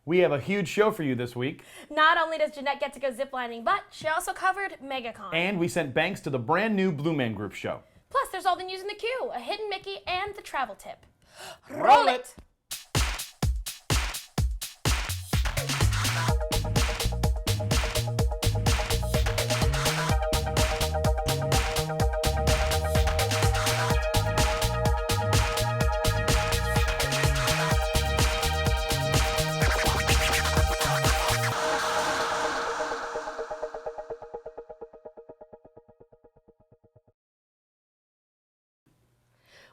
We have a huge show for you this week. Not only does Jeanette get to go ziplining, but she also covered MegaCon. And we sent Banks to the brand new Blue Man Group show. Plus, there's all the news in the queue, a hidden Mickey, and the travel tip. Roll it!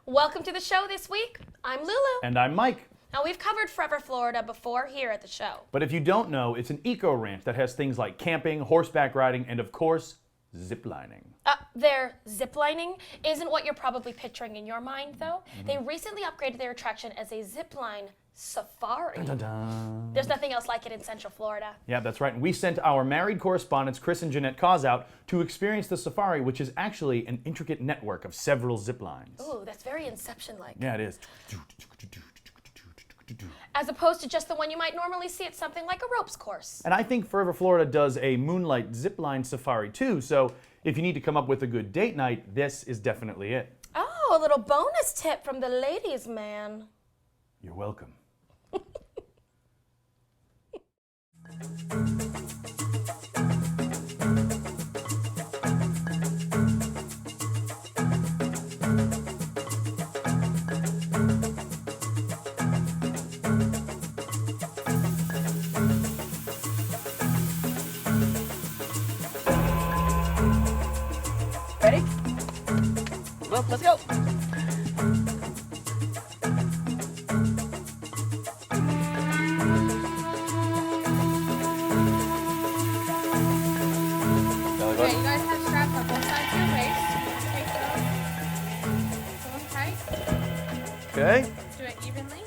Welcome to the show this week. I'm Lulu. And I'm Mike. Now, we've covered Forever Florida before here at the show. But if you don't know, it's an eco ranch that has things like camping, horseback riding, and of course, ziplining. Their ziplining isn't what you're probably picturing in your mind, though. They recently upgraded their attraction as a zipline safari. Dun, dun, dun. There's nothing else like it in Central Florida. Yeah, that's right. And we sent our married correspondents, Chris and Jeanette Cause, out to experience the safari, which is actually an intricate network of several zip lines. Ooh, that's very Inception-like. Yeah, it is. As opposed to just the one you might normally see at something like a ropes course. And I think Forever Florida does a moonlight zipline safari too, so if you need to come up with a good date night, this is definitely it. Oh, a little bonus tip from the ladies' man. You're welcome. Ready? Well, let's go. Okay, you guys have straps on both sides of your waist. Take those. Pull them tight. Okay. Do it evenly.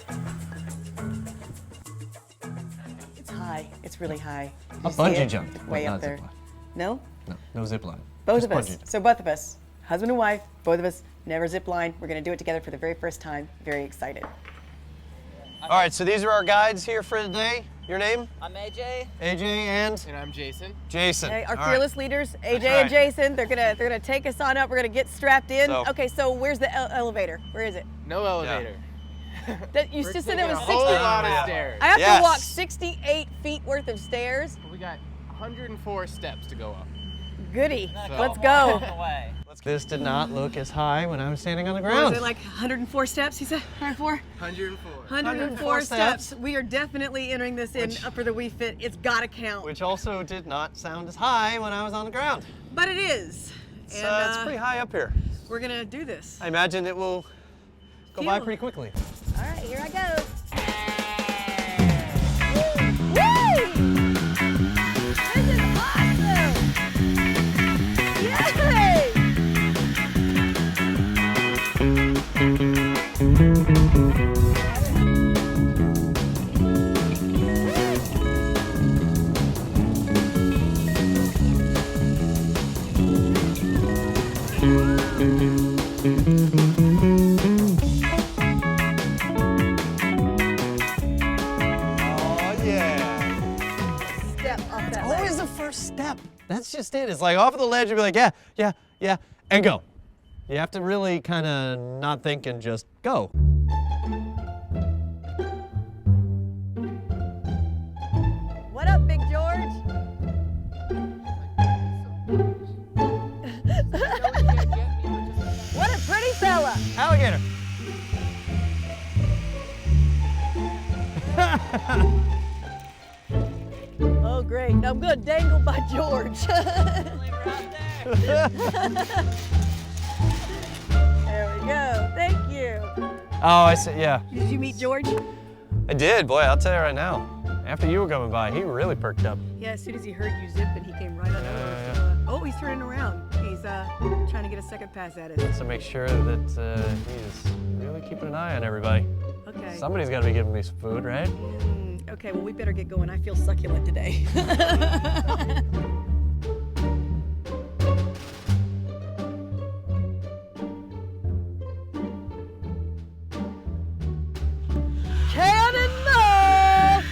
It's high. It's really high. A You see bungee it? jump, It's but way not up there. zip line. No? No zip line. Both Just of us. bungee jump. So both of us, husband and wife, both of us, never zip line. We're going to do it together for the very first time. Very excited. All right, so these are our guides here for today. Your name? I'm AJ. AJ and And I'm Jason. Jason. Okay, our All right. fearless leaders, AJ right. and Jason, they're gonna take us on up. We're gonna get strapped in. So- Okay, so where's the elevator? Where is it? No elevator. You just said it was a 60. whole lot Yeah. of stairs. I have Yes. to walk 68 feet worth of stairs. We got 104 steps to go up. Goody. So- Let's go. Away. This did not look as high when I was standing on the Was ground. it like 104 steps? You said 104? 104. 104 steps. steps. We are definitely entering this in for the We Fit. It's gotta count. Which also did not sound as high when I was on the ground. But it is. It's pretty high up here. We're gonna do this. I imagine it will go by Phew. pretty quickly. All right, here I go. This is awesome! Yay! Oh, yeah. Step off that Always ledge. the first step. That's just it. It's like off of the ledge, you'll be like, yeah, and go. You have to really kind of not think and just go. What up, Big George? What a pretty fella. Alligator. Oh, great. Now I'm good. Dangled by George. There we go. Thank you. Oh, I see, yeah. Did you meet George? I did, boy, I'll tell you right now. After you were coming by, he really perked up. Yeah, as soon as he heard you zip and he came right on over. Yeah, So, oh, he's turning around. He's trying to get a second pass at it. So make sure that he's really keeping an eye on everybody. Okay. Somebody's got to be giving me some food, right? Okay, well, we better get going. I feel succulent today. Cannonball!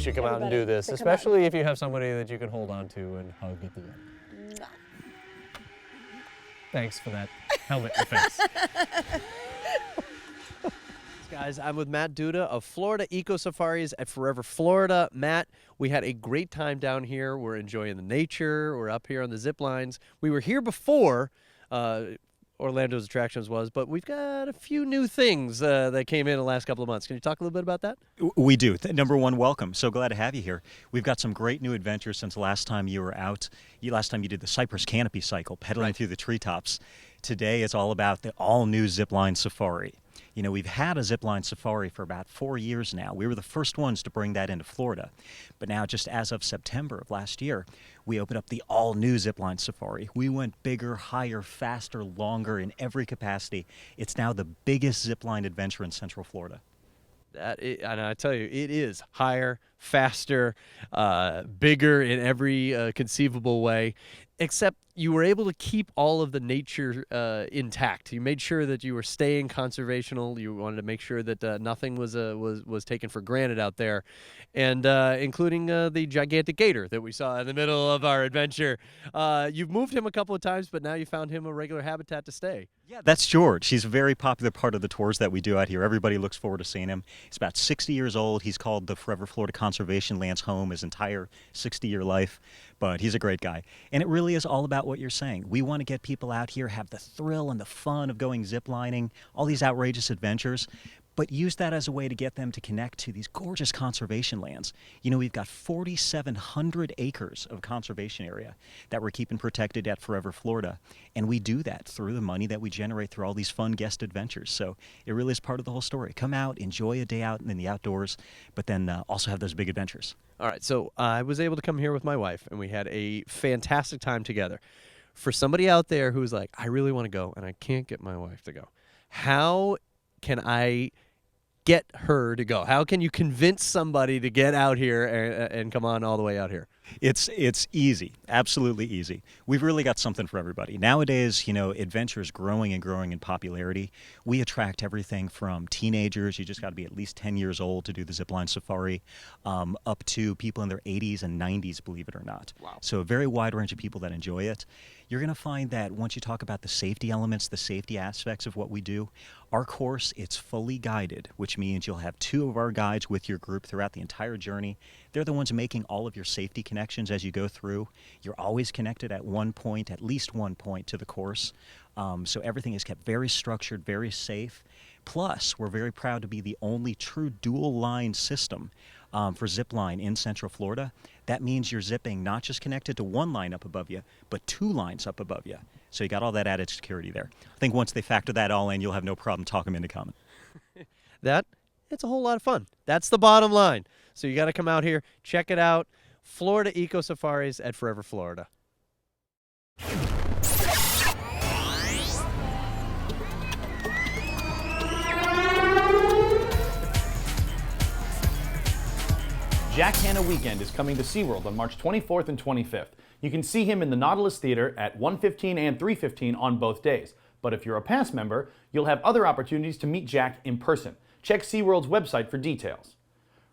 should come out and do this, especially if you have somebody that you can hold on to and hug at the end. Thanks for that helmet face. Guys, I'm with Matt Duda of Florida Eco Safaris at Forever Florida. Matt, we had a great time down here. We're enjoying the nature. We're up here on the zip lines. We were here before Orlando's attractions was, but we've got a few new things that came in the last couple of months. Can you talk a little bit about that? We do. Number one, welcome. So glad to have you here. We've got some great new adventures since the last time you were out. Last time you did the Cypress Canopy Cycle, pedaling through the treetops. Today it's all about the all-new Zipline Safari. You know, we've had a Zipline Safari for about 4 years now. We were the first ones to bring that into Florida. But now, just as of September of last year, we opened up the all-new Zipline Safari. We went bigger, higher, faster, longer in every capacity. It's now the biggest zipline adventure in Central Florida. And I tell you, it is higher, faster, bigger in every conceivable way, except you were able to keep all of the nature intact. You made sure that you were staying conservational. You wanted to make sure that nothing was taken for granted out there, and including the gigantic gator that we saw in the middle of our adventure. You've moved him a couple of times, but now you found him a regular habitat to stay. Yeah, that's George. He's a very popular part of the tours that we do out here. Everybody looks forward to seeing him. He's about 60 years old. He's called the Forever Florida Conservation Land's home his entire 60-year life, but he's a great guy. And it really is all about what you're saying. We want to get people out here, have the thrill and the fun of going ziplining, all these outrageous adventures, but use that as a way to get them to connect to these gorgeous conservation lands. You know, we've got 4,700 acres of conservation area that we're keeping protected at Forever Florida, and we do that through the money that we generate through all these fun guest adventures. So it really is part of the whole story. Come out, enjoy a day out in the outdoors, but then also have those big adventures. All right, so I was able to come here with my wife, and we had a fantastic time together. For somebody out there who's like, I really want to go, and I can't get my wife to go, how can I get her to go? How can you convince somebody to get out here and come on all the way out here? It's easy, absolutely easy. We've really got something for everybody. Nowadays, you know, adventure is growing and growing in popularity. We attract everything from teenagers, you just got to be at least 10 years old to do the Zipline Safari, up to people in their 80s and 90s, believe it or not. Wow. So a very wide range of people that enjoy it. You're going to find that once you talk about the safety elements, the safety aspects of what we do, our course, it's fully guided, which means you'll have 2 of our guides with your group throughout the entire journey. They're the ones making all of your safety connections as you go through. You're always connected at one point, at least one point to the course. So everything is kept very structured, very safe. Plus, we're very proud to be the only true dual line system for Zipline in Central Florida. That means you're zipping not just connected to one line up above you, but 2 lines up above you. So you got all that added security there. I think once they factor that all in, you'll have no problem talking them into coming. It's a whole lot of fun. That's the bottom line. So you got to come out here, check it out. Florida Eco Safaris at Forever Florida. Jack Hanna Weekend is coming to SeaWorld on March 24th and 25th. You can see him in the Nautilus Theater at 1:15 and 3:15 on both days. But if you're a pass member, you'll have other opportunities to meet Jack in person. Check SeaWorld's website for details.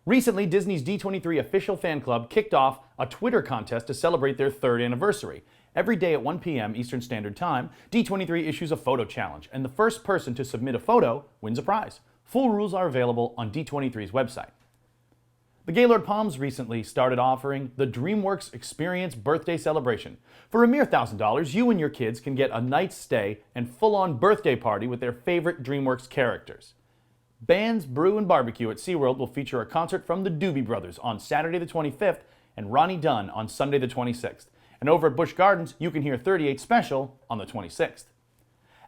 Recently, Disney's D23 official fan club kicked off a Twitter contest to celebrate their 3rd anniversary. Every day at 1 p.m. Eastern Standard Time, D23 issues a photo challenge, and the first person to submit a photo wins a prize. Full rules are available on D23's website. The Gaylord Palms recently started offering the DreamWorks Experience birthday celebration. For a mere $1,000, you and your kids can get a night's stay and full-on birthday party with their favorite DreamWorks characters. Bands, Brew, and Barbecue at SeaWorld will feature a concert from the Doobie Brothers on Saturday the 25th and Ronnie Dunn on Sunday the 26th. And over at Busch Gardens, you can hear 38 Special on the 26th.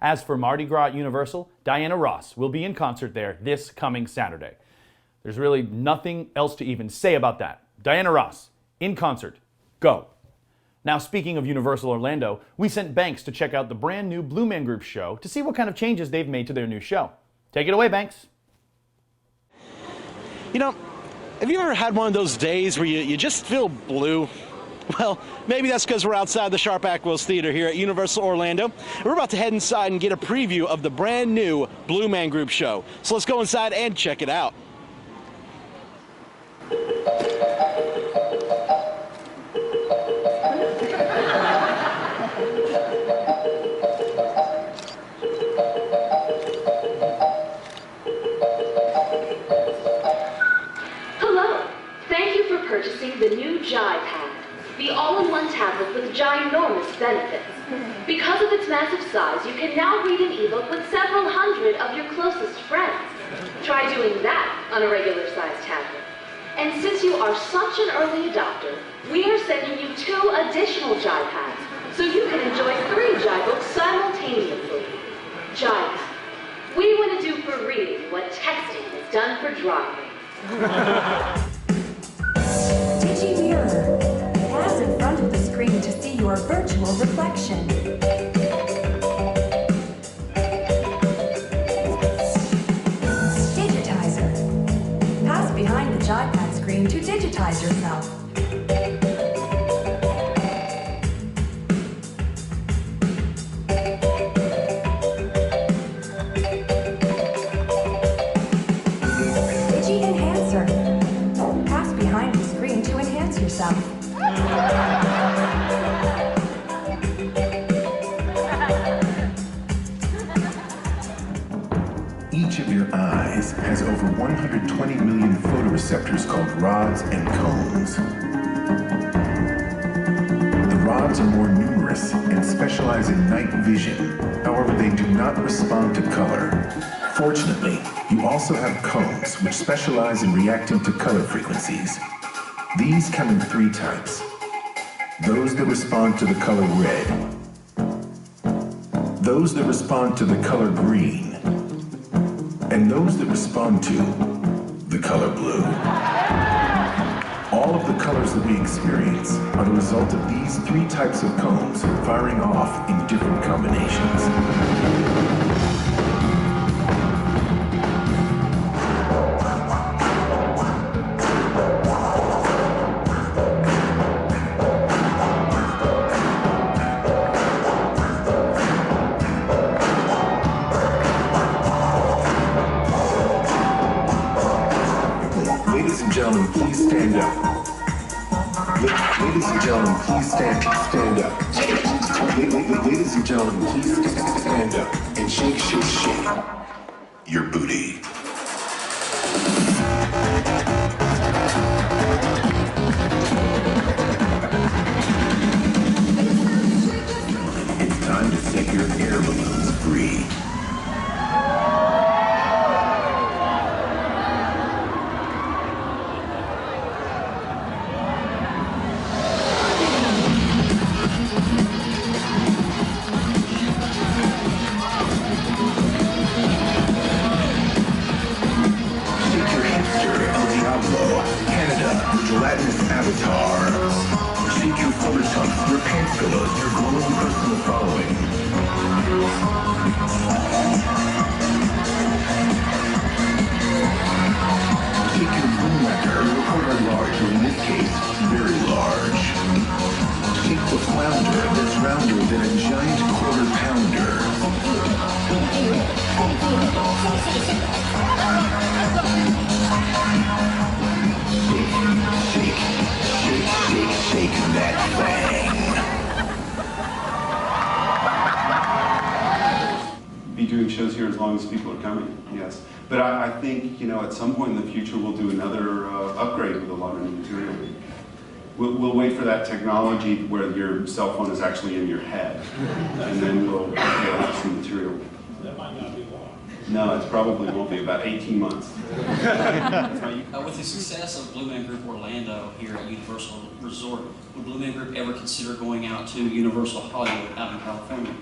As for Mardi Gras at Universal, Diana Ross will be in concert there this coming Saturday. There's really nothing else to even say about that. Diana Ross, in concert. Go. Now, speaking of Universal Orlando, we sent Banks to check out the brand new Blue Man Group show to see what kind of changes they've made to their new show. Take it away, Banks. You know, have you ever had one of those days where you just feel blue? Well, maybe that's because we're outside the Sharp Aquos Theater here at Universal Orlando. We're about to head inside and get a preview of the brand new Blue Man Group show. So let's go inside and check it out. tablet with ginormous benefits. Because of its massive size, you can now read an ebook with several hundred of your closest friends. Try doing that on a regular-sized tablet. And since you are such an early adopter, we are sending you 2 additional Pads, so you can enjoy 3 books simultaneously. Pad. We want to do for reading what texting has done for driving. Digi-mirror. Pass in front of the screen to see your virtual reflection. Digitizer. Pass behind the joypad screen to digitize yourself. Digi-enhancer. Pass behind the screen to enhance yourself. Each of your eyes has over 120 million photoreceptors called rods and cones. The rods are more numerous and specialize in night vision. However, they do not respond to color. Fortunately, you also have cones which specialize in reacting to color frequencies. These come in 3 types. Those that respond to the color red, those that respond to the color green, and those that respond to the color blue. All of the colors that we experience are the result of these 3 types of cones firing off in different combinations. Ladies and gentlemen, please stand up. Ladies and gentlemen, please stand up. Ladies and gentlemen, please stand up and shake your booty. It's time to set your air balloons free. Gelatinous avatar. Shake your flutter tongues, your pants pillows, your glowing personal following. Shake your boom wrecker, recorder large, or in this case, very large. Shake the flounder that's rounder than a giant quarter pounder. Shake that thing. Be doing shows here as long as people are coming, yes. But I think, you know, at some point in the future we'll do another upgrade with a lot of new material. We'll wait for that technology where your cell phone is actually in your head, and then we'll have some material. That might not be long. No, it probably won't be, about 18 months. With the success of Blue Man Group Orlando here at Universal Resort, would Blue Man Group ever consider going out to Universal Hollywood out in California?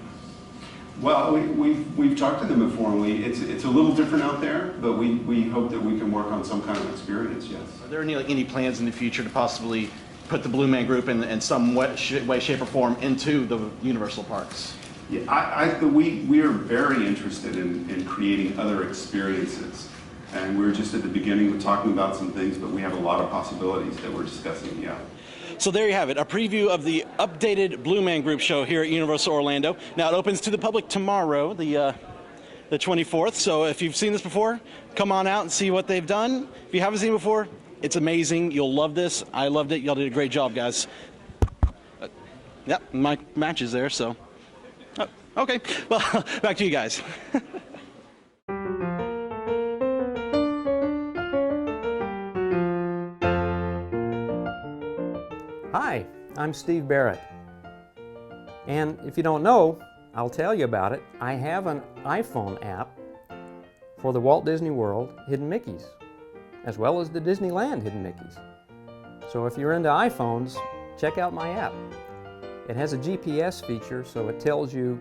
Well, we've talked to them before, and it's a little different out there, but we hope that we can work on some kind of experience, yes. Are there any plans in the future to possibly put the Blue Man Group in some way, shape, or form into the Universal parks? Yeah, we are very interested in creating other experiences, and we're just at the beginning of talking about some things, but we have a lot of possibilities that we're discussing, yeah. So there you have it, a preview of the updated Blue Man Group show here at Universal Orlando. Now it opens to the public tomorrow, the 24th, so if you've seen this before, come on out and see what they've done. If you haven't seen it before, it's amazing. You'll love this. I loved it. Y'all did a great job, guys. Yep, my match is there, so. Oh, okay, well, back to you guys. Hi, I'm Steve Barrett. And if you don't know, I'll tell you about it. I have an iPhone app for the Walt Disney World Hidden Mickeys, as well as the Disneyland Hidden Mickeys. So if you're into iPhones, check out my app. It has a GPS feature, so it tells you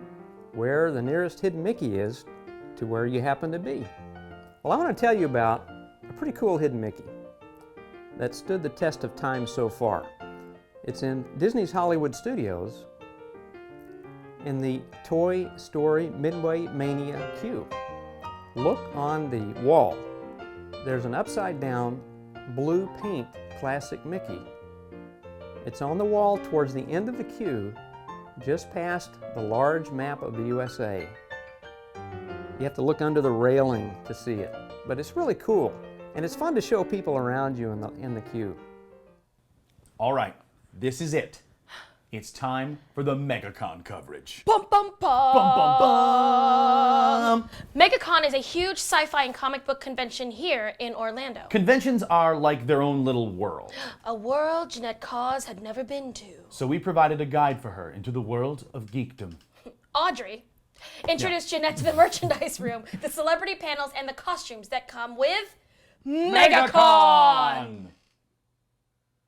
where the nearest Hidden Mickey is to where you happen to be. Well, I want to tell you about a pretty cool Hidden Mickey that stood the test of time so far. It's in Disney's Hollywood Studios in the Toy Story Midway Mania queue. Look on the wall. There's an upside-down blue paint classic Mickey. It's on the wall towards the end of the queue, just past the large map of the USA. You have to look under the railing to see it, but it's really cool, and it's fun to show people around you in the queue. All right, this is it. It's time for the MegaCon coverage. Bum, bum, bum. Bum, bum, bum. MegaCon is a huge sci-fi and comic book convention here in Orlando. Conventions are like their own little world. A world Jeanette Cause had never been to. So we provided a guide for her into the world of geekdom. Audrey introduced Jeanette to the merchandise room, the celebrity panels, and the costumes that come with MegaCon!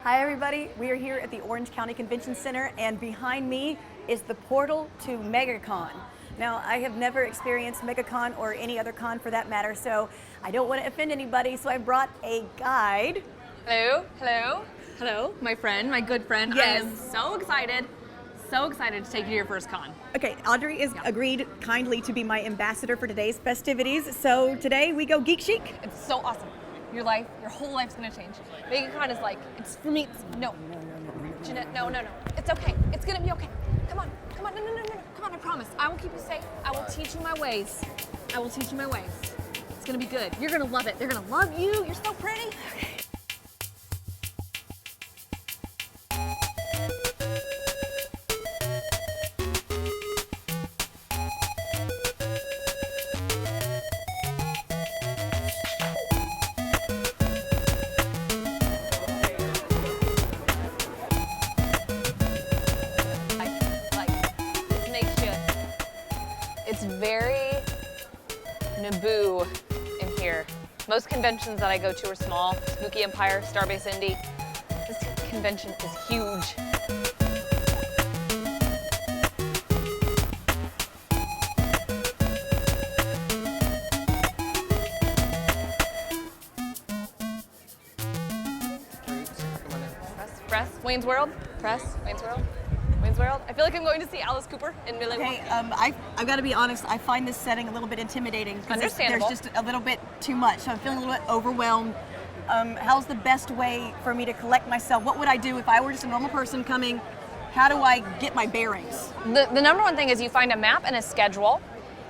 Hi everybody, we are here at the Orange County Convention Center, and behind me is the portal to MegaCon. Now, I have never experienced MegaCon or any other con for that matter, so I don't want to offend anybody, so I brought a guide. Hello, hello, hello, my friend, my good friend. Yes. I am so excited to take you to your first con. Okay, Audrey has agreed kindly to be my ambassador for today's festivities, so today we go geek chic. It's so awesome. Your life, your whole life's gonna change. MegaCon is like, it's for me, no. Jeanette, no. It's okay, it's gonna be okay. Come on, no. Come on, I promise. I will keep you safe. I will teach you my ways. It's gonna be good. You're gonna love it. They're gonna love you. You're so pretty. Okay. It's very Naboo in here. Most conventions that I go to are small. Spooky Empire, Starbase Indy. This convention is huge. Press. Wayne's World. Press. Wayne's World. I feel like I'm going to see Alice Cooper in Millie. Okay, I've got to be honest, I find this setting a little bit intimidating. Understandable. There's just a little bit too much, so I'm feeling a little bit overwhelmed. How's the best way for me to collect myself? What would I do if I were just a normal person coming? How do I get my bearings? The number one thing is you find a map and a schedule,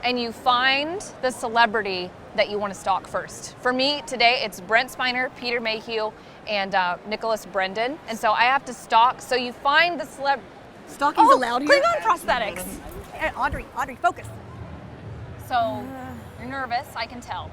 and you find the celebrity that you want to stalk first. For me today, it's Brent Spiner, Peter Mayhew, and Nicholas Brendan. And so I have to stalk. So you find the celeb. Stalking's allowed here. Klingon prosthetics. Audrey, focus. So you're nervous, I can tell.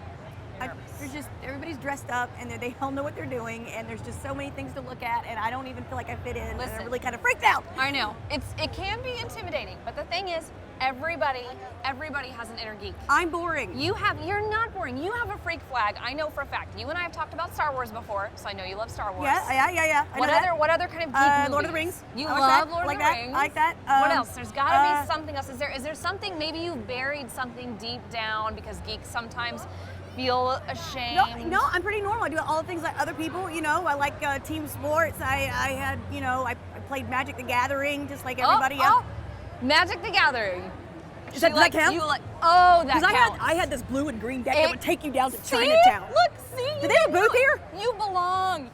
There's just, everybody's dressed up and they all know what they're doing, and there's just so many things to look at, and I don't even feel like I fit in. Listen, and I'm really kind of freaked out. I know. It can be intimidating, but the thing is, everybody has an inner geek. I'm boring. You're not boring. You have a freak flag. I know for a fact. You and I have talked about Star Wars before, so I know you love Star Wars. Yeah. I know that. What other kind of geek movies? Lord of the Rings. You I love that. Lord like of the that. Rings. I like that. What else? There's got to be something else. Is there something, maybe you buried something deep down, because geeks sometimes feel ashamed? No, I'm pretty normal. I do all the things like other people, you know. I like team sports. I played Magic the Gathering just like everybody else. Magic the Gathering. Does that count? That counts. I had this blue and green deck that would take you down to Chinatown. Do they have a booth here? You belong.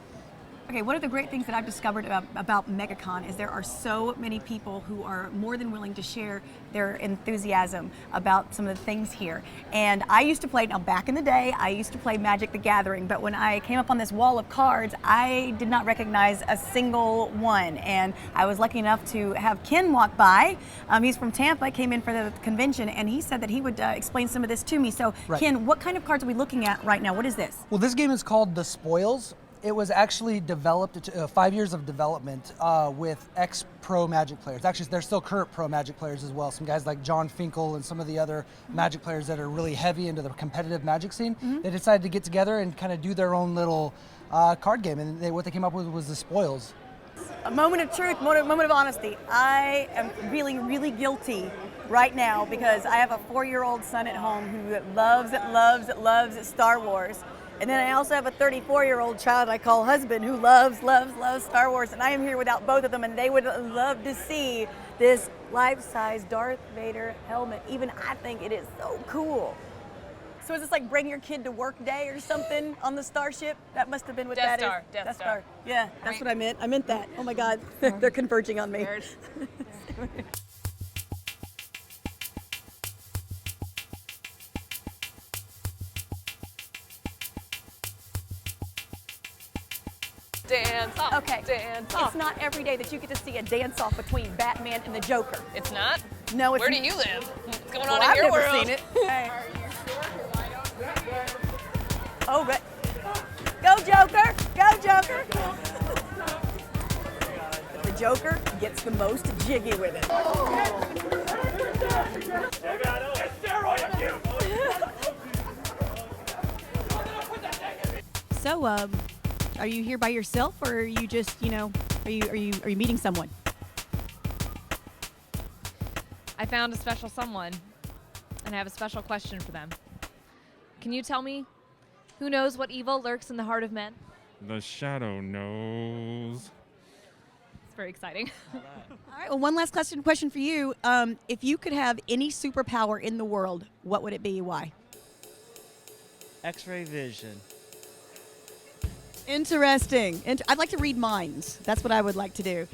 Okay, one of the great things that I've discovered about MegaCon is there are so many people who are more than willing to share their enthusiasm about some of the things here. And I used to play, now back in the day, I used to play Magic the Gathering, but when I came up on this wall of cards, I did not recognize a single one. And I was lucky enough to have Ken walk by. He's from Tampa, came in for the convention, and he said that he would explain some of this to me. So Right. Ken, what kind of cards are we looking at right now? What is this? Well, this game is called The Spoils, It was actually developed, 5 years of development with ex-pro Magic players. Actually, they're still current pro Magic players as well. Some guys like John Finkel and some of the other Magic players that are really heavy into the competitive Magic scene. They decided to get together and kind of do their own little card game, and what they came up with was the spoils. A moment of truth, moment of honesty. I am feeling really guilty right now because I have a 4-year-old son at home who loves Star Wars. And then I also have a 34-year-old child I call husband who loves Star Wars. And I am here without both of them, and they would love to see this life-size Darth Vader helmet. Even I think it is so cool. So is this like bring your kid to work day or something on the starship? That must have been what that is. Death Star. Yeah, that's what I meant. I meant that. Oh my God, they're converging on me. Dance off. Okay, Dance off. it's not every day that you get to see a dance-off between Batman and the Joker. It's not? No, it's Where do you live? What's going on Well, in your I've never world? seen it. Hey. Oh, right. Go Joker! Go Joker! The Joker gets the most jiggy with it. So, are you here by yourself, or are you just, are you meeting someone? I found a special someone, and I have a special question for them. Can you tell me who knows what evil lurks in the heart of men? The shadow knows. It's very exciting. All right, well, one last question for you. If you could have any superpower in the world, what would it be? Why? X-ray vision. Interesting. I'd like to read minds. That's what I would like to do.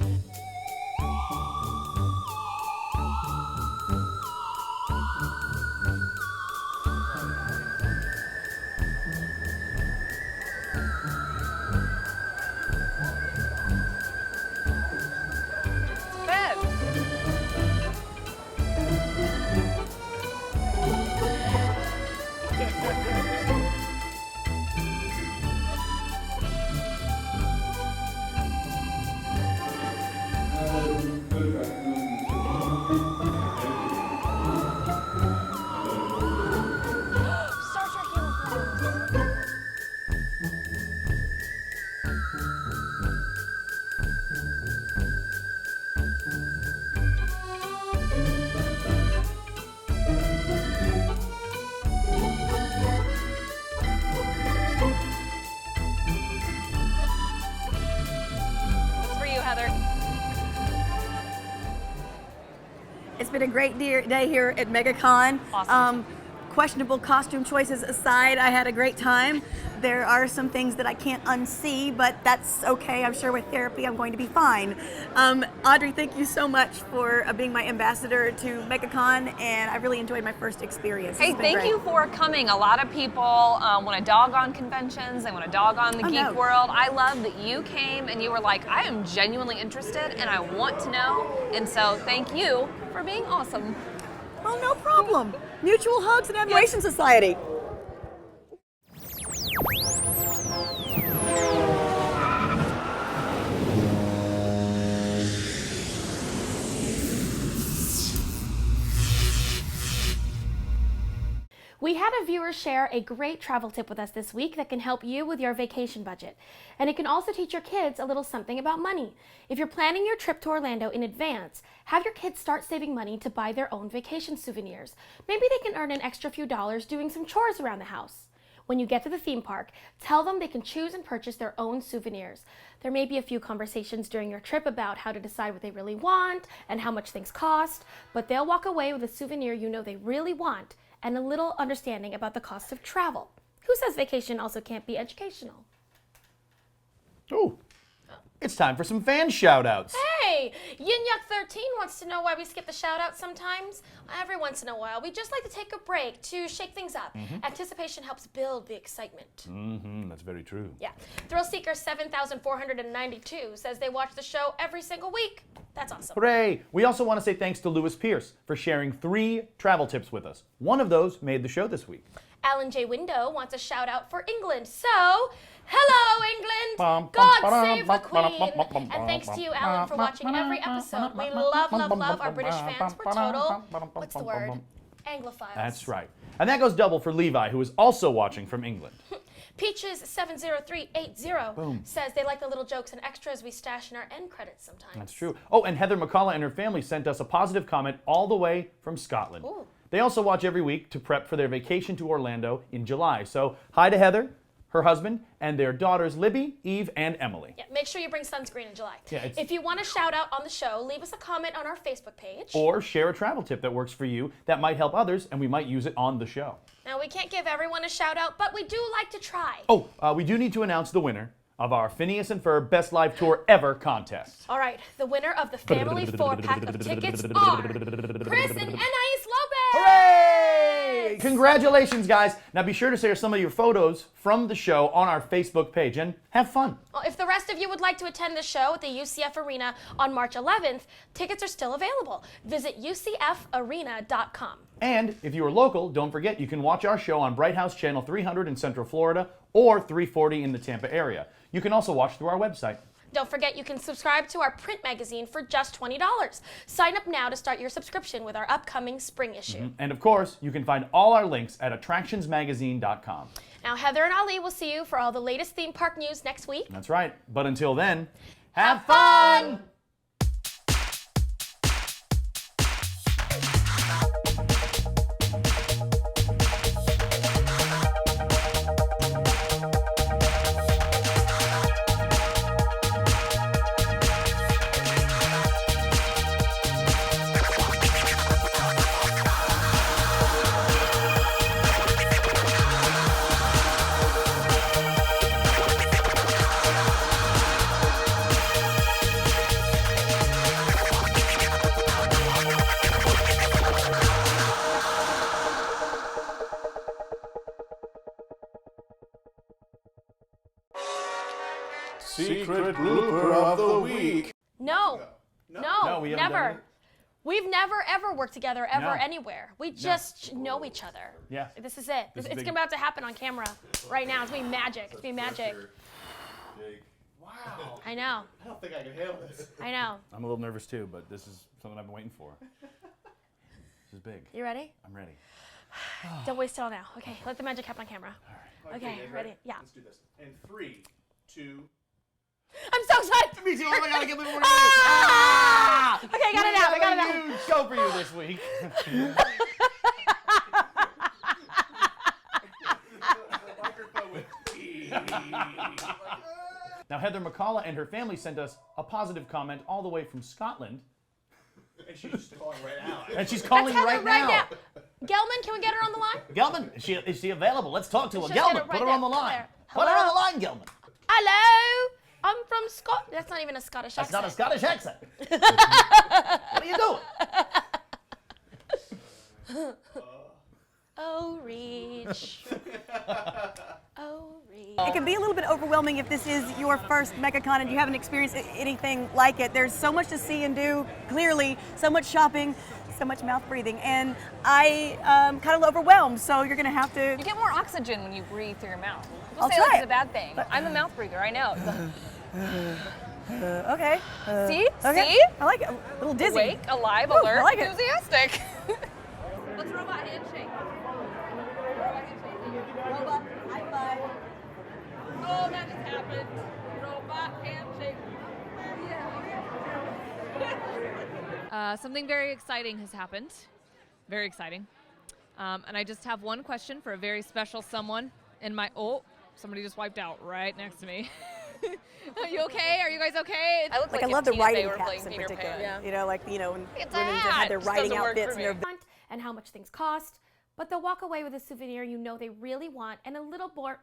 It's been a great day here at MegaCon. Awesome. Questionable costume choices aside, I had a great time. There are some things that I can't unsee, but that's okay. I'm sure with therapy I'm going to be fine. Audrey, thank you so much for being my ambassador to MegaCon, and I really enjoyed my first experience. Hey, thank you for coming. A lot of people want to dog on conventions. They want to dog on the geek world. I love that you came and you were like, I am genuinely interested and I want to know. And so thank you for being awesome. Oh, no problem. Mutual Hugs and Admiration Society. We had a viewer share a great travel tip with us this week that can help you with your vacation budget. And it can also teach your kids a little something about money. If you're planning your trip to Orlando in advance, have your kids start saving money to buy their own vacation souvenirs. Maybe they can earn an extra few dollars doing some chores around the house. When you get to the theme park, tell them they can choose and purchase their own souvenirs. There may be a few conversations during your trip about how to decide what they really want and how much things cost, but they'll walk away with a souvenir you know they really want and a little understanding about the cost of travel. Who says vacation also can't be educational? Ooh, it's time for some fan shoutouts. Hey, Yin Yuck 13 wants to know why we skip the shoutouts sometimes. Every once in a while, we just like to take a break to shake things up. Anticipation helps build the excitement. That's very true. Yeah. Thrill Seeker 7492 says they watch the show every single week. That's awesome. Hooray! We also want to say thanks to Lewis Pierce for sharing 3 travel tips with us. One of those made the show this week. Alan J. Window wants a shout out for England. So, hello, England! God save the Queen! And thanks to you, Alan, for watching every episode. We love, love, love our British fans. We're total, what's the word? Anglophiles. That's right. And that goes double for Levi, who is also watching from England. Peaches70380 says they like the little jokes and extras we stash in our end credits sometimes. That's true. Oh, and Heather McCullough and her family sent us a positive comment all the way from Scotland. Ooh. They also watch every week to prep for their vacation to Orlando in July. So, hi to Heather, her husband, and their daughters Libby, Eve, and Emily. Yeah, make sure you bring sunscreen in July. Yeah, if you want a shout out on the show, leave us a comment on our Facebook page. Or share a travel tip that works for you that might help others, and we might use it on the show. Now, we can't give everyone a shout out, but we do like to try. Oh, we do need to announce the winner of our Phineas and Ferb Best Live Tour Ever contest. All right, the winner of the family 4-pack of tickets are Chris and Anais Lopez! Hooray! Congratulations, guys. Now be sure to share some of your photos from the show on our Facebook page and have fun. Well, if the rest of you would like to attend the show at the UCF Arena on March 11th, tickets are still available. Visit ucfarena.com. And if you are local, don't forget you can watch our show on Bright House Channel 300 in Central Florida or 340 in the Tampa area. You can also watch through our website. Don't forget you can subscribe to our print magazine for just $20. Sign up now to start your subscription with our upcoming spring issue. And of course, you can find all our links at attractionsmagazine.com. Now, Heather and Ali will see you for all the latest theme park news next week. That's right. But until then, have fun! Secret blooper of the week. No, we haven't done never. it. We've never, ever worked together, ever, No. anywhere. We just know each other. Yeah. This is it. This is It's big. about to happen on camera right now. It's going to be magic. It's going to be magic. Wow. I know. I don't think I can handle this. I know. I'm a little nervous too, but this is something I've been waiting for. This is big. You ready? I'm ready. Don't waste it all now. Okay, let the magic happen on camera. Okay, guys, ready? Yeah. Let's do this. In 3, 2. I'm so excited. Me too. Oh my God, I can't believe we're Ah! Okay, I got it out. I got it out. Huge show for you this week. Now, Heather McCullough and her family sent us a positive comment all the way from Scotland. And she's just calling right now. And she's calling That's right Heather right now. Gelman, can we get her on the line? Gelman, is she available? Let's talk to her. Let's just get Gelman, her put right her there. on the line. There. Put her on the Hello? line, Gelman. Hello, I'm from Scotland. That's not even a Scottish That's accent. not a Scottish accent. What are you doing? Oh, Reach. Oh, Reach. It can be a little bit overwhelming if this is your first MegaCon and you haven't experienced anything like it. There's so much to see and do, clearly, so much shopping, so much mouth breathing, and I kind of overwhelmed, so you're going to have to... You get more oxygen when you breathe through your mouth. People I'll say try like it. it's a bad thing. I'm a mouth breather, I know. Okay. See? Okay. See? I like it. A little dizzy. Awake, alive, Woo, alert, I like it. enthusiastic. Let's robot handshake. Robot high five. Oh, that just happened. Robot handshake. Something very exciting has happened. Very exciting. And I just have one question for a very special someone in my... Oh, somebody just wiped out right next to me. Are you okay? Are you guys okay? I look Like, like I love if the Tina Fey writing were caps playing in Peter particular. Pan. You know, like, you know, when It's women a just hat. had their Just writing doesn't work outfits for and their me. And how much things cost, but they'll walk away with a souvenir you know they really want and a little more.